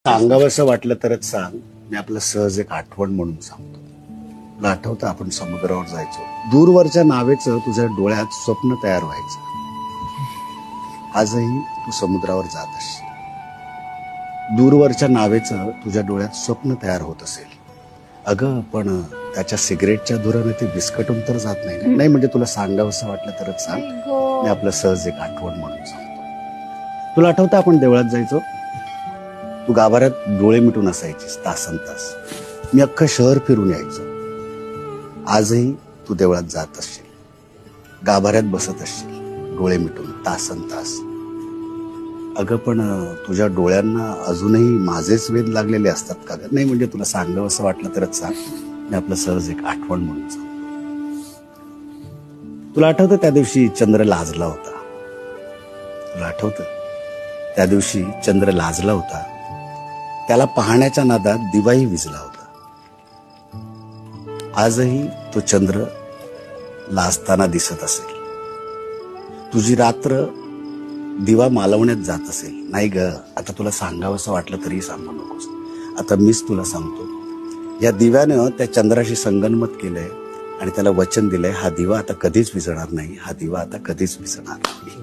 सांगावंसं वाटलं तरच सांग. मी आपलं सहज एक आठवण म्हणून सांगतो. तुला आठवतं आपण समुद्रावर जायचो, दूरवरच्या नावेचं तुझ्या डोळ्यात स्वप्न तयार व्हायचं. आजही तू समुद्रावर जात असशील, दूरवरच्या नावेचं तुझ्या डोळ्यात स्वप्न तयार होत असेल. अगं पण त्याच्या सिगरेटच्या धुराने ते विस्कटून तर जात नाही. नाही म्हणजे तुला सांगावंसं वाटलं तरच सांग. मी आपलं सहज एक आठवण म्हणून सांगतो. तुला आठवतं आपण देवळात जायचो, तू गाभाऱ्यात डोळे मिटून असायचीस तासन तास. मी अख्खं शहर फिरून यायचो. आजही तू देवळात जात असशील, गाभाऱ्यात बसत असशील डोळे मिटून तासन तास. अगं पण तुझ्या डोळ्यांना अजूनही माझेच वेध लागलेले असतात का ग? नाही म्हणजे तुला सांगावं असं वाटलं तरच सांग. मी आपलं सहज एक आठवण म्हणून सांगतो. तुला आठवतं त्या दिवशी चंद्र लाजला होता? तुला आठवतं त्या दिवशी चंद्र लाजला होता, त्याला पाहण्याच्या नादात दिवाही विझला होता. आजही तो चंद्र लाजताना दिसत असेल. तुझी रात्र दिवा मालवण्यात जात असेल. नाही ग, आता तुला सांगावंसं वाटलं तरी सांगू नकोस. आता मीच तुला सांगतो. या दिव्यानं त्या चंद्राशी संगनमत केलंय आणि त्याला वचन दिलंय, हा दिवा आता कधीच विझणार नाही, हा दिवा आता कधीच विझणार नाही.